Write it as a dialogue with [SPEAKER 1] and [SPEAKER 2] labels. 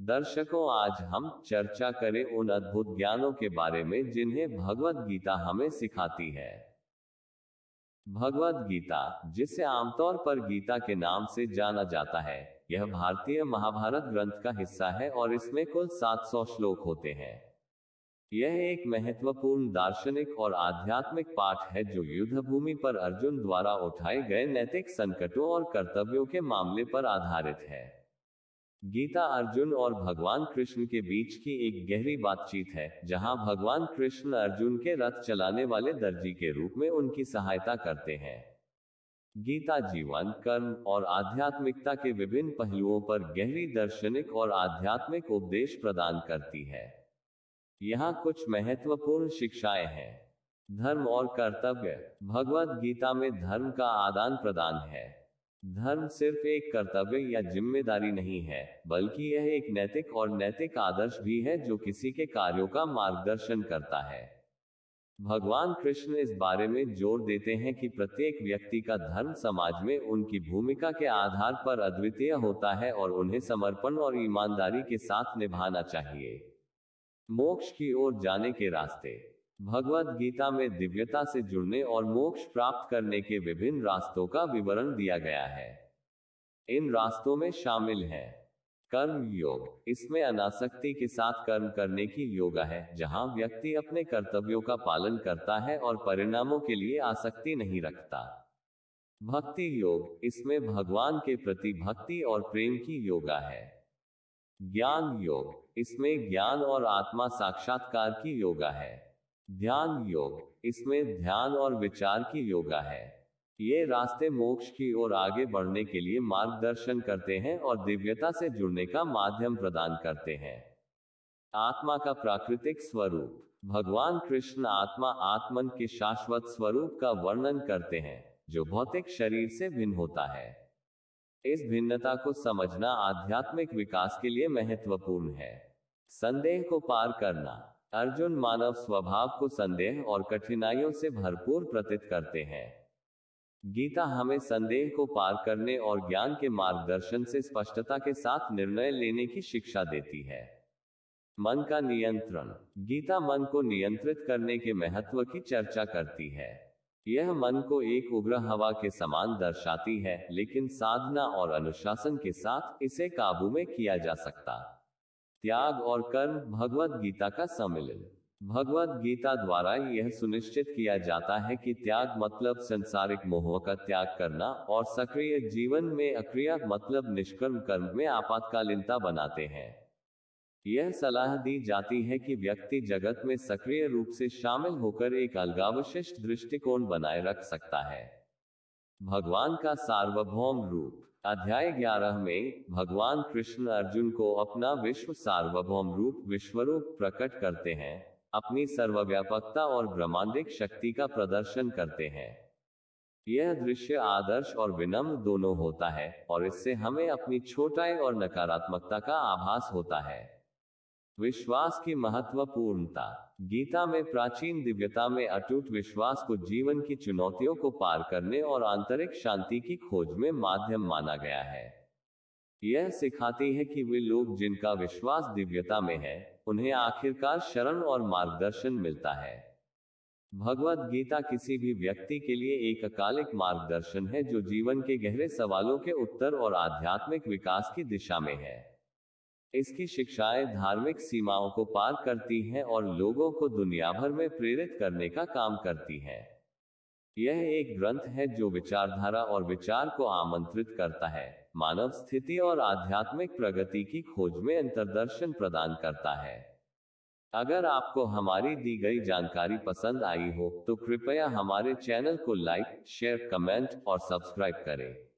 [SPEAKER 1] दर्शकों, आज हम चर्चा करें उन अद्भुत ज्ञानों के बारे में जिन्हें भगवद गीता हमें सिखाती है। भगवद गीता, जिसे आमतौर पर गीता के नाम से जाना जाता है, यह भारतीय महाभारत ग्रंथ का हिस्सा है और इसमें कुल 700 श्लोक होते हैं। यह एक महत्वपूर्ण दार्शनिक और आध्यात्मिक पाठ है जो युद्ध भूमि पर अर्जुन द्वारा उठाए गए नैतिक संकटों और कर्तव्यों के मामले पर आधारित है। गीता अर्जुन और भगवान कृष्ण के बीच की एक गहरी बातचीत है, जहां भगवान कृष्ण अर्जुन के रथ चलाने वाले दर्जी के रूप में उनकी सहायता करते हैं। गीता जीवन, कर्म और आध्यात्मिकता के विभिन्न पहलुओं पर गहरी दार्शनिक और आध्यात्मिक उपदेश प्रदान करती है। यहाँ कुछ महत्वपूर्ण शिक्षाएं हैं। धर्म और कर्तव्य। भगवद गीता में धर्म का आदान प्रदान है। धर्म सिर्फ एक कर्तव्य या जिम्मेदारी नहीं है, बल्कि यह एक नैतिक आदर्श भी है जो किसी के कार्यों का मार्गदर्शन करता है। भगवान कृष्ण इस बारे में जोर देते हैं कि प्रत्येक व्यक्ति का धर्म समाज में उनकी भूमिका के आधार पर अद्वितीय होता है और उन्हें समर्पण और ईमानदारी के साथ निभाना चाहिए। मोक्ष की ओर जाने के रास्ते। भगवद गीता में दिव्यता से जुड़ने और मोक्ष प्राप्त करने के विभिन्न रास्तों का विवरण दिया गया है। इन रास्तों में शामिल है कर्म योग। इसमें अनासक्ति के साथ कर्म करने की योगा है, जहां व्यक्ति अपने कर्तव्यों का पालन करता है और परिणामों के लिए आसक्ति नहीं रखता। भक्ति योग। इसमें भगवान के प्रति भक्ति और प्रेम की योगा है। ज्ञान योग। इसमें ज्ञान और आत्मा साक्षात्कार की योगा है। ध्यान योग। इसमें ध्यान और विचार की योगा है। ये रास्ते मोक्ष की ओर आगे बढ़ने के लिए मार्गदर्शन करते हैं और दिव्यता से जुड़ने का माध्यम प्रदान करते हैं। आत्मा का प्राकृतिक स्वरूप। भगवान कृष्ण आत्मन के शाश्वत स्वरूप का वर्णन करते हैं, जो भौतिक शरीर से भिन्न होता है। इस भिन्नता को समझना आध्यात्मिक विकास के लिए महत्वपूर्ण है। संदेह को पार करना। अर्जुन मानव स्वभाव को संदेह और कठिनाइयों से भरपूर प्रतीत करते हैं। गीता हमें संदेह को पार करने और ज्ञान के मार्गदर्शन से स्पष्टता के साथ निर्णय लेने की शिक्षा देती है। मन का नियंत्रण। गीता मन को नियंत्रित करने के महत्व की चर्चा करती है। यह मन को एक उग्र हवा के समान दर्शाती है, लेकिन साधना और अनुशासन के साथ इसे काबू में किया जा सकता। त्याग और कर्म। भगवद गीता का सम्मिलन। भगवद गीता द्वारा यह सुनिश्चित किया जाता है कि त्याग मतलब संसारिक मोह का त्याग करना और सक्रिय जीवन में अक्रिया मतलब निष्कर्म कर्म में आपातकालीनता बनाते हैं। यह सलाह दी जाती है कि व्यक्ति जगत में सक्रिय रूप से शामिल होकर एक अलगावशिष्ट दृष्टिकोण बनाए रख सकता है। भगवान का सार्वभौम रूप। अध्याय 11 में भगवान कृष्ण अर्जुन को अपना विश्व सार्वभौम रूप विश्वरूप प्रकट करते हैं, अपनी सर्वव्यापकता और ब्रह्मांडिक शक्ति का प्रदर्शन करते हैं। यह दृश्य आदर्श और विनम्र दोनों होता है और इससे हमें अपनी छोटाई और नकारात्मकता का आभास होता है। विश्वास की महत्वपूर्णता। गीता में प्राचीन दिव्यता में अटूट विश्वास को जीवन की चुनौतियों को पार करने और आंतरिक शांति की खोज में माध्यम माना गया है। यह सिखाती है कि वे लोग जिनका विश्वास दिव्यता में है, उन्हें आखिरकार शरण और मार्गदर्शन मिलता है। भगवद गीता किसी भी व्यक्ति के लिए एक अकालिक मार्गदर्शन है जो जीवन के गहरे सवालों के उत्तर और आध्यात्मिक विकास की दिशा में है। इसकी शिक्षाएं धार्मिक सीमाओं को पार करती हैं और लोगों को दुनिया भर में प्रेरित करने का काम करती हैं। यह एक ग्रंथ है जो विचारधारा और विचार को आमंत्रित करता है, मानव स्थिति और आध्यात्मिक प्रगति की खोज में अंतर्दर्शन प्रदान करता है। अगर आपको हमारी दी गई जानकारी पसंद आई हो, तो कृपया हमारे चैनल को लाइक, शेयर, कमेंट और सब्सक्राइब करें।